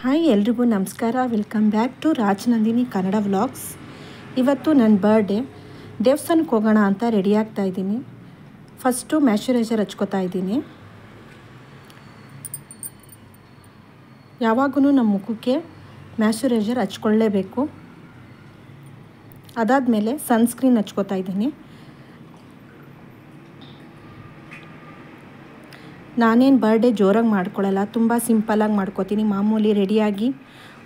Hi ಎಲ್ರಿಗೂ ನಮಸ್ಕಾರ. Welcome back to Rajanandini Kannada vlogs. ಇವತ್ತು ನನ್ನ ಬರ್ಡೇ. ದೇವಸ್ಥಾನಕ್ಕೆ ಹೋಗೋಣ ಅಂತ ರೆಡಿ ಆಗ್ತಾ ಇದ್ದೀನಿ. ಫಸ್ಟು ಮ್ಯಾಶ್ಚರೈಸರ್ ಹಚ್ಕೋತಾ ಇದ್ದೀನಿ. ಯಾವಾಗೂ ನಮ್ಮ ಮುಖಕ್ಕೆ ಮ್ಯಾಶ್ಚರೈಸರ್ ಹಚ್ಕೊಳ್ಳೇಬೇಕು. ಅದಾದಮೇಲೆ ಸನ್ಸ್ಕ್ರೀನ್ ಹಚ್ಕೋತಾ ಇದ್ದೀನಿ. ನಾನೇನು ಬರ್ಡೇ ಜೋರಾಗಿ ಮಾಡ್ಕೊಳ್ಳಲ್ಲ, ತುಂಬ ಸಿಂಪಲಾಗಿ ಮಾಡ್ಕೋತೀನಿ. ಮಾಮೂಲಿ ರೆಡಿಯಾಗಿ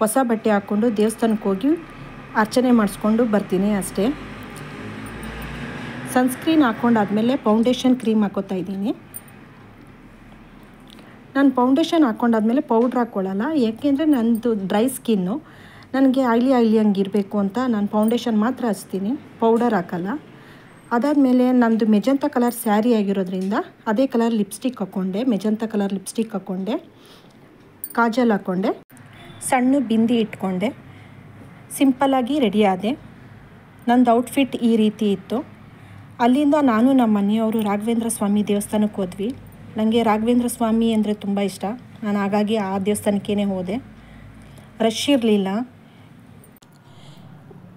ಹೊಸ ಬಟ್ಟೆ ಹಾಕ್ಕೊಂಡು ದೇವಸ್ಥಾನಕ್ಕೆ ಹೋಗಿ ಅರ್ಚನೆ ಮಾಡಿಸ್ಕೊಂಡು ಬರ್ತೀನಿ ಅಷ್ಟೇ. ಸನ್ಸ್ಕ್ರೀನ್ ಹಾಕ್ಕೊಂಡಾದ್ಮೇಲೆ ಫೌಂಡೇಶನ್ ಕ್ರೀಮ್ ಹಾಕೋತಾ ಇದ್ದೀನಿ. ನಾನು ಫೌಂಡೇಶನ್ ಹಾಕ್ಕೊಂಡಾದ್ಮೇಲೆ ಪೌಡ್ರ್ ಹಾಕ್ಕೊಳ್ಳಲ್ಲ, ಏಕೆಂದರೆ ನನ್ನದು ಡ್ರೈ ಸ್ಕಿನ್ನು, ನನಗೆ ಆಯ್ಲಿ ಹಂಗಿರಬೇಕು ಅಂತ ನಾನು ಫೌಂಡೇಶನ್ ಮಾತ್ರ ಹಚ್ತೀನಿ, ಪೌಡರ್ ಹಾಕಲ್ಲ. ಅದಾದಮೇಲೆ ನಮ್ಮದು ಮೆಜಂತಾ ಕಲರ್ ಸ್ಯಾರಿ ಆಗಿರೋದ್ರಿಂದ ಅದೇ ಕಲರ್ ಲಿಪ್ಸ್ಟಿಕ್ ಹಾಕ್ಕೊಂಡೆ, ಮೆಜಂತಾ ಕಲರ್ ಲಿಪ್ಸ್ಟಿಕ್ ಹಾಕ್ಕೊಂಡೆ, ಕಾಜಲ್ ಹಾಕ್ಕೊಂಡೆ, ಸಣ್ಣ ಬಿಂದಿ ಇಟ್ಕೊಂಡೆ, ಸಿಂಪಲ್ಲಾಗಿ ರೆಡಿ ಆದೆ. ನಂದು ಔಟ್ಫಿಟ್ ಈ ರೀತಿ ಇತ್ತು. ಅಲ್ಲಿಂದ ನಾನು ನಮ್ಮ ಮನೆಯವರು ರಾಘವೇಂದ್ರ ಸ್ವಾಮಿ ದೇವಸ್ಥಾನಕ್ಕೆ ಹೋದ್ವಿ. ನನಗೆ ರಾಘವೇಂದ್ರ ಸ್ವಾಮಿ ಅಂದರೆ ತುಂಬ ಇಷ್ಟ. ನಾನು ಹಾಗಾಗಿ ಆ ದೇವಸ್ಥಾನಕ್ಕೇ ಹೋದೆ. ರಶ್ ಇರಲಿಲ್ಲ.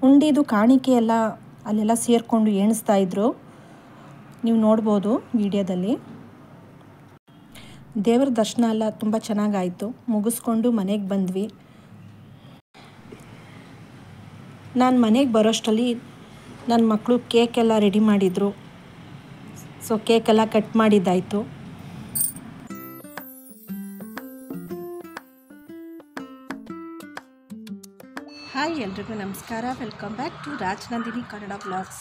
ಉಂಡಿದು ಕಾಣಿಕೆ ಎಲ್ಲ ಅಲ್ಲೆಲ್ಲ ಸೇರಿಕೊಂಡು ಎಣಿಸ್ತಾಯಿದ್ರು, ನೀವು ನೋಡ್ಬೋದು ವಿಡಿಯೋದಲ್ಲಿ. ದೇವರ ದರ್ಶನ ಎಲ್ಲ ತುಂಬ ಚೆನ್ನಾಗಾಯಿತು. ಮುಗಿಸ್ಕೊಂಡು ಮನೆಗೆ ಬಂದ್ವಿ. ನಾನು ಮನೆಗೆ ಬರೋಷ್ಟರಲ್ಲಿ ನನ್ನ ಮಕ್ಕಳು ಕೇಕೆಲ್ಲ ರೆಡಿ ಮಾಡಿದರು. ಸೊ ಕೇಕೆಲ್ಲ ಕಟ್ ಮಾಡಿದ್ದಾಯಿತು. ಹಾಯ್ ಎಲ್ರಿಗೂ ನಮಸ್ಕಾರ. Welcome back to Rajanandini Kannada vlogs.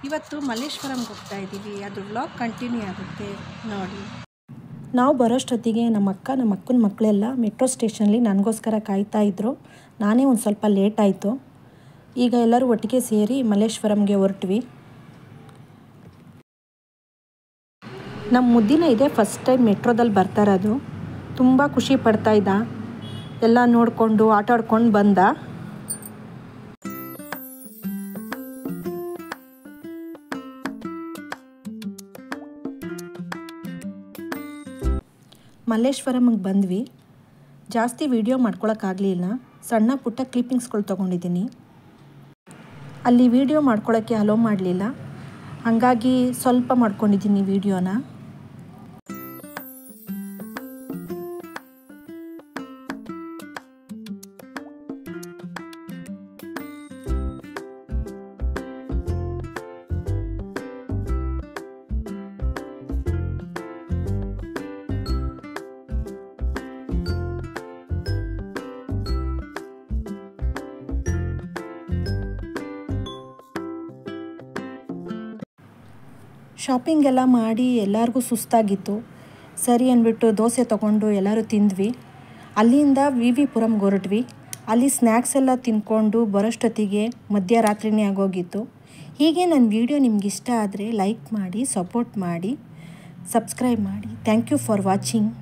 ಇವತ್ತು ಮಲ್ಲೇಶ್ವರಂಗೆ ಹೋಗ್ತಾ ಇದ್ದೀವಿ. ಅದು ವ್ಲಾಗ್ ಕಂಟಿನ್ಯೂ ಆಗುತ್ತೆ ನೋಡಿ. ನಾವು ಬರೋಷ್ಟೊತ್ತಿಗೆ ನಮ್ಮ ಅಕ್ಕನ ಮಕ್ಕಳೆಲ್ಲ ಮೆಟ್ರೋ ಸ್ಟೇಷನಲ್ಲಿ ನನಗೋಸ್ಕರ ಕಾಯ್ತಾ ಇದ್ದರು. ನಾನೇ ಒಂದು ಸ್ವಲ್ಪ ಲೇಟ್ ಆಯಿತು. ಈಗ ಎಲ್ಲರೂ ಒಟ್ಟಿಗೆ ಸೇರಿ ಮಲ್ಲೇಶ್ವರಂಗೆ ಹೊರಟ್ವಿ. ನಮ್ಮ ಮುದ್ದಿನ ಇದೆ ಫಸ್ಟ್ ಟೈಮ್ ಮೆಟ್ರೋದಲ್ಲಿ ಬರ್ತಾ ಇರೋದು. ತುಂಬ ಖುಷಿ ಪಡ್ತಾ ಇದ್ದ. ಎಲ್ಲ ನೋಡಿಕೊಂಡು ಆಟ ಆಡ್ಕೊಂಡು ಬಂದ. ಮಲ್ಲೇಶ್ವರಮ್ಗೆ ಬಂದ್ವಿ. ಜಾಸ್ತಿ ವಿಡಿಯೋ ಮಾಡ್ಕೊಳಕ್ಕಾಗಲಿಲ್ಲ. ಸಣ್ಣ ಪುಟ್ಟ ಕ್ಲಿಪ್ಪಿಂಗ್ಸ್ಗಳು ತೊಗೊಂಡಿದ್ದೀನಿ. ಅಲ್ಲಿ ವಿಡಿಯೋ ಮಾಡ್ಕೊಳ್ಳೋಕ್ಕೆ ಅಲೋ ಮಾಡಲಿಲ್ಲ, ಹಾಗಾಗಿ ಸ್ವಲ್ಪ ಮಾಡ್ಕೊಂಡಿದ್ದೀನಿ ವಿಡಿಯೋನ. ಶಾಪಿಂಗ್ ಎಲ್ಲ ಮಾಡಿ ಎಲ್ಲರಿಗೂ ಸುಸ್ತಾಗಿತ್ತು. ಸರಿ ಅಂದ್ಬಿಟ್ಟು ದೋಸೆ ತೊಗೊಂಡು ಎಲ್ಲರೂ ತಿಂದ್ವಿ. ಅಲ್ಲಿಂದ ವಿ ಪುರಂಗೆ ಹೊರಟ್ವಿ. ಅಲ್ಲಿ ಸ್ನ್ಯಾಕ್ಸ್ ಎಲ್ಲ ತಿಂದ್ಕೊಂಡು ಬರೋಷ್ಟೊತ್ತಿಗೆ ಮಧ್ಯರಾತ್ರಿನೇ ಆಗೋಗಿತ್ತು. ಹೀಗೆ ನನ್ನ ವಿಡಿಯೋ ನಿಮ್ಗೆ ಇಷ್ಟ ಆದರೆ ಲೈಕ್ ಮಾಡಿ, ಸಪೋರ್ಟ್ ಮಾಡಿ, ಸಬ್ಸ್ಕ್ರೈಬ್ ಮಾಡಿ. Thank you for watching.